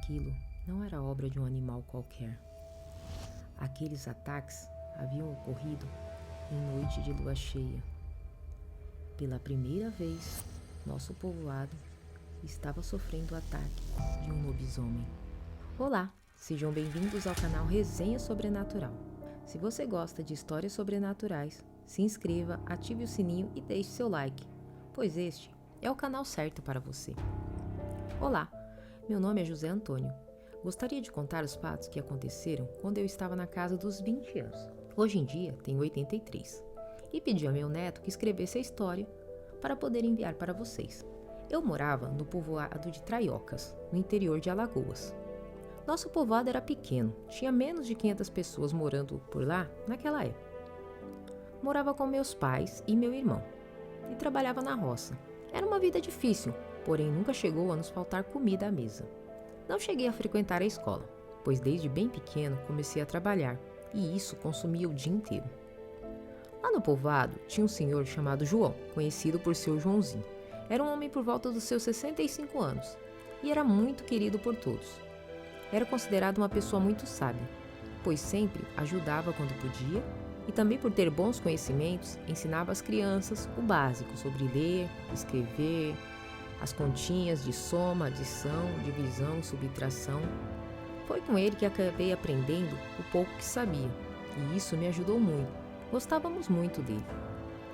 aquilo não era obra de um animal qualquer. Aqueles ataques haviam ocorrido em noite de lua cheia. Pela primeira vez, nosso povoado estava sofrendo o ataque de um lobisomem. Olá, sejam bem-vindos ao canal Resenha Sobrenatural. Se você gosta de histórias sobrenaturais, se inscreva, ative o sininho e deixe seu like, pois este é o canal certo para você. Olá, meu nome é José Antônio. Gostaria de contar os fatos que aconteceram quando eu estava na casa dos 20 anos. Hoje em dia, tenho 83. E pedi ao meu neto que escrevesse a história para poder enviar para vocês. Eu morava no povoado de Traiocas, no interior de Alagoas. Nosso povoado era pequeno, tinha menos de 500 pessoas morando por lá naquela época. Morava com meus pais e meu irmão, e trabalhava na roça. Era uma vida difícil, porém nunca chegou a nos faltar comida à mesa. Não cheguei a frequentar a escola, pois desde bem pequeno comecei a trabalhar, e isso consumia o dia inteiro. Lá no povoado tinha um senhor chamado João, conhecido por seu Joãozinho. Era um homem por volta dos seus 65 anos, e era muito querido por todos. Era considerado uma pessoa muito sábia, pois sempre ajudava quando podia, e também por ter bons conhecimentos, ensinava às crianças o básico sobre ler, escrever, as continhas de soma, adição, divisão e subtração. Foi com ele que acabei aprendendo o pouco que sabia, e isso me ajudou muito. Gostávamos muito dele.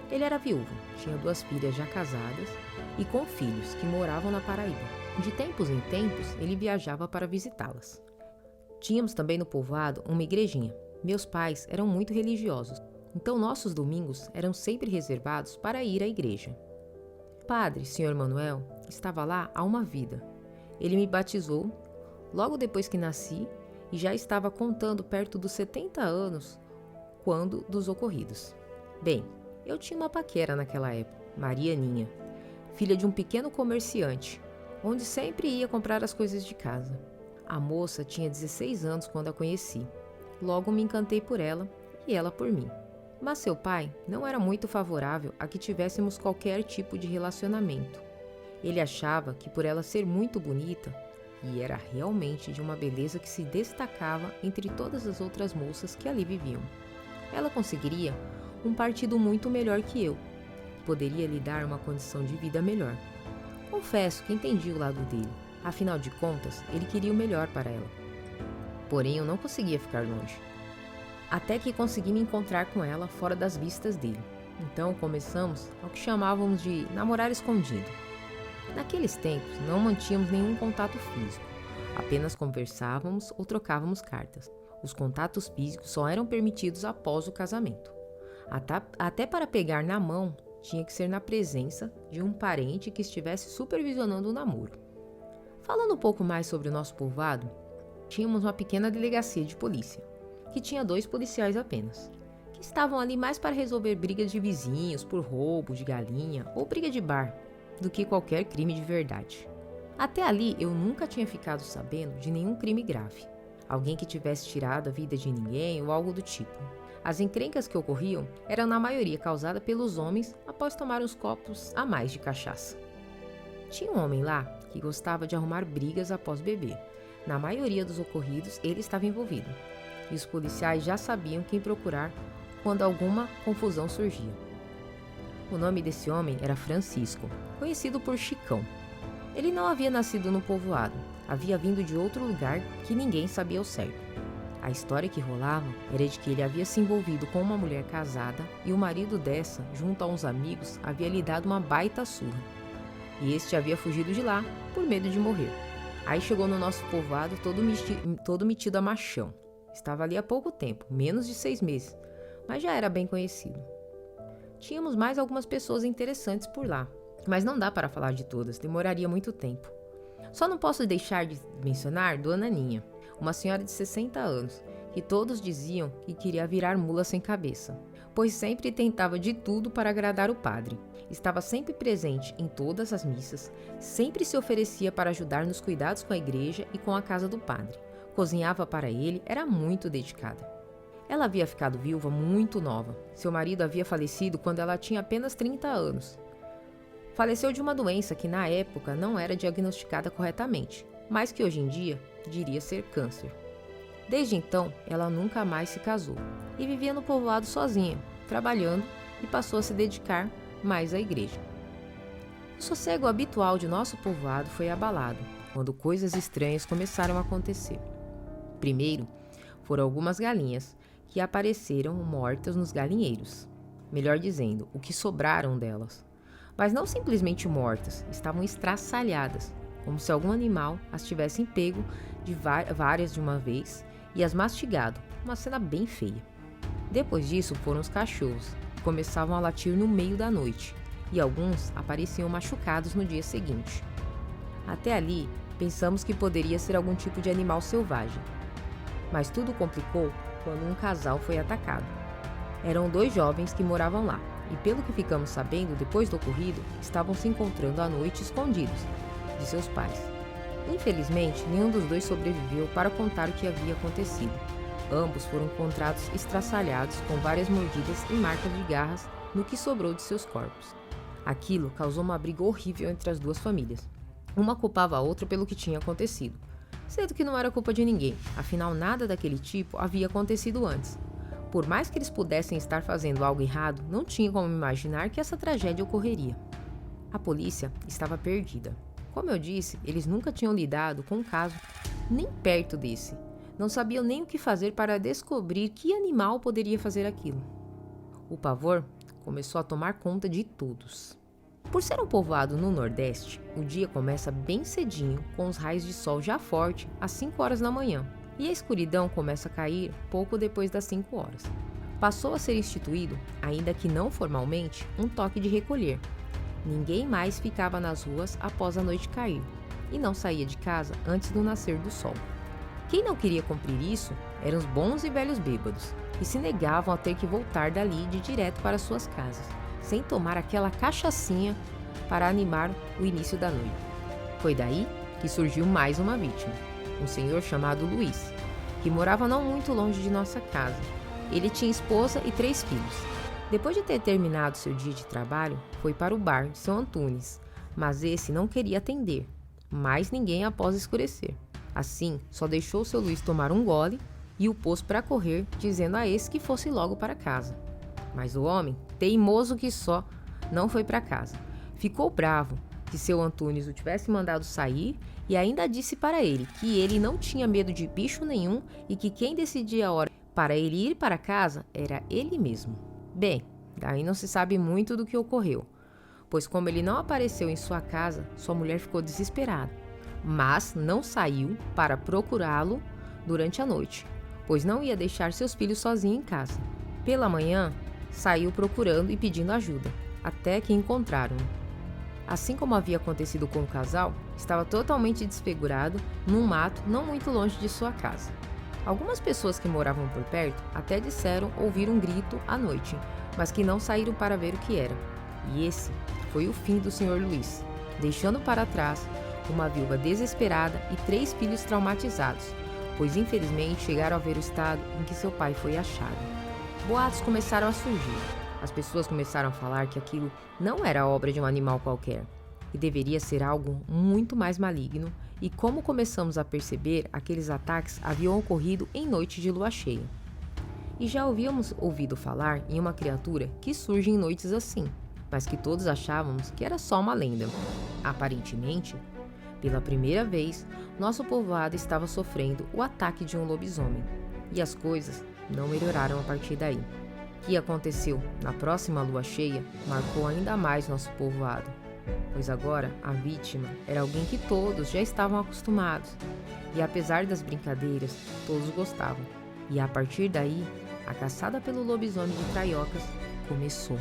Ele era viúvo, tinha 2 filhas já casadas e com filhos que moravam na Paraíba. De tempos em tempos, ele viajava para visitá-las. Tínhamos também no povoado uma igrejinha. Meus pais eram muito religiosos, então nossos domingos eram sempre reservados para ir à igreja. O padre, Sr. Manuel, estava lá há uma vida. Ele me batizou logo depois que nasci e já estava contando perto dos 70 anos quando dos ocorridos. Bem, eu tinha uma paquera naquela época, Marianinha, filha de um pequeno comerciante, onde sempre ia comprar as coisas de casa. A moça tinha 16 anos quando a conheci. Logo me encantei por ela e ela por mim. Mas seu pai não era muito favorável a que tivéssemos qualquer tipo de relacionamento. Ele achava que por ela ser muito bonita, e era realmente de uma beleza que se destacava entre todas as outras moças que ali viviam, ela conseguiria um partido muito melhor que eu, que poderia lhe dar uma condição de vida melhor. Confesso que entendi o lado dele, afinal de contas, ele queria o melhor para ela. Porém, eu não conseguia ficar longe. Até que consegui me encontrar com ela fora das vistas dele. Então começamos ao que chamávamos de namorar escondido. Naqueles tempos não mantínhamos nenhum contato físico, apenas conversávamos ou trocávamos cartas. Os contatos físicos só eram permitidos após o casamento. Até para pegar na mão, tinha que ser na presença de um parente que estivesse supervisionando o namoro. Falando um pouco mais sobre o nosso povoado, tínhamos uma pequena delegacia de polícia, que tinha 2 policiais apenas, que estavam ali mais para resolver brigas de vizinhos por roubo de galinha ou briga de bar, do que qualquer crime de verdade. Até ali eu nunca tinha ficado sabendo de nenhum crime grave, alguém que tivesse tirado a vida de ninguém ou algo do tipo. As encrencas que ocorriam eram na maioria causadas pelos homens após tomar uns copos a mais de cachaça. Tinha um homem lá que gostava de arrumar brigas após beber. Na maioria dos ocorridos ele estava envolvido, e os policiais já sabiam quem procurar quando alguma confusão surgia. O nome desse homem era Francisco, conhecido por Chicão. Ele não havia nascido no povoado, havia vindo de outro lugar que ninguém sabia ao certo. A história que rolava era de que ele havia se envolvido com uma mulher casada e o marido dessa, junto a uns amigos, havia lhe dado uma baita surra. E este havia fugido de lá por medo de morrer. Aí chegou no nosso povoado todo metido a machão. Estava ali há pouco tempo, menos de 6 meses, mas já era bem conhecido. Tínhamos mais algumas pessoas interessantes por lá, mas não dá para falar de todas, demoraria muito tempo. Só não posso deixar de mencionar Dona Ninha, uma senhora de 60 anos, que todos diziam que queria virar mula sem cabeça, pois sempre tentava de tudo para agradar o padre. Estava sempre presente em todas as missas, sempre se oferecia para ajudar nos cuidados com a igreja e com a casa do padre. Cozinhava para ele, era muito dedicada. Ela havia ficado viúva muito nova. Seu marido havia falecido quando ela tinha apenas 30 anos. Faleceu de uma doença que na época não era diagnosticada corretamente, mas que hoje em dia diria ser câncer. Desde então, ela nunca mais se casou e vivia no povoado sozinha, trabalhando, e passou a se dedicar mais à igreja. O sossego habitual de nosso povoado foi abalado quando coisas estranhas começaram a acontecer. Primeiro, foram algumas galinhas que apareceram mortas nos galinheiros. Melhor dizendo, o que sobraram delas. Mas não simplesmente mortas, estavam estraçalhadas, como se algum animal as tivesse pego de várias de uma vez e as mastigado, uma cena bem feia. Depois disso foram os cachorros, que começavam a latir no meio da noite, e alguns apareciam machucados no dia seguinte. Até ali, pensamos que poderia ser algum tipo de animal selvagem. Mas tudo complicou quando um casal foi atacado. Eram 2 jovens que moravam lá, e pelo que ficamos sabendo depois do ocorrido, estavam se encontrando à noite escondidos de seus pais. Infelizmente, nenhum dos 2 sobreviveu para contar o que havia acontecido. Ambos foram encontrados estraçalhados com várias mordidas e marcas de garras no que sobrou de seus corpos. Aquilo causou uma briga horrível entre as 2 famílias. Uma culpava a outra pelo que tinha acontecido, sendo que não era culpa de ninguém, afinal nada daquele tipo havia acontecido antes. Por mais que eles pudessem estar fazendo algo errado, não tinha como imaginar que essa tragédia ocorreria. A polícia estava perdida. Como eu disse, eles nunca tinham lidado com um caso nem perto desse. Não sabiam nem o que fazer para descobrir que animal poderia fazer aquilo. O pavor começou a tomar conta de todos. Por ser um povoado no Nordeste, o dia começa bem cedinho, com os raios de sol já forte às 5 horas da manhã, e a escuridão começa a cair pouco depois das 5 horas. Passou a ser instituído, ainda que não formalmente, um toque de recolher. Ninguém mais ficava nas ruas após a noite cair, e não saía de casa antes do nascer do sol. Quem não queria cumprir isso eram os bons e velhos bêbados, que se negavam a ter que voltar dali de direto para suas casas, sem tomar aquela cachaçinha para animar o início da noite. Foi daí que surgiu mais uma vítima, um senhor chamado Luiz, que morava não muito longe de nossa casa. Ele tinha esposa e 3 filhos. Depois de ter terminado seu dia de trabalho, foi para o bar de São Antunes, mas esse não queria atender mais ninguém após escurecer. Assim, só deixou seu Luiz tomar um gole e o pôs para correr, dizendo a esse que fosse logo para casa. Mas o homem, teimoso que só, não foi para casa. Ficou bravo que seu Antunes o tivesse mandado sair e ainda disse para ele que ele não tinha medo de bicho nenhum e que quem decidia a hora para ele ir para casa era ele mesmo. Bem, daí não se sabe muito do que ocorreu, pois como ele não apareceu em sua casa, sua mulher ficou desesperada, mas não saiu para procurá-lo durante a noite, pois não ia deixar seus filhos sozinhos em casa. Pela manhã, saiu procurando e pedindo ajuda, até que encontraram-no. Assim como havia acontecido com o casal, estava totalmente desfigurado num mato não muito longe de sua casa. Algumas pessoas que moravam por perto até disseram ouvir um grito à noite, mas que não saíram para ver o que era. E esse foi o fim do Sr. Luiz, deixando para trás uma viúva desesperada e 3 filhos traumatizados, pois infelizmente chegaram a ver o estado em que seu pai foi achado. Boatos começaram a surgir. As pessoas começaram a falar que aquilo não era obra de um animal qualquer, e deveria ser algo muito mais maligno, e como começamos a perceber, aqueles ataques haviam ocorrido em noite de lua cheia. E já havíamos ouvido falar em uma criatura que surge em noites assim, mas que todos achávamos que era só uma lenda. Aparentemente, pela primeira vez, nosso povoado estava sofrendo o ataque de um lobisomem, e as coisas não melhoraram a partir daí. O que aconteceu na próxima lua cheia marcou ainda mais nosso povoado, pois agora a vítima era alguém que todos já estavam acostumados, e apesar das brincadeiras, todos gostavam. E a partir daí, a caçada pelo lobisomem de Traiocas começou.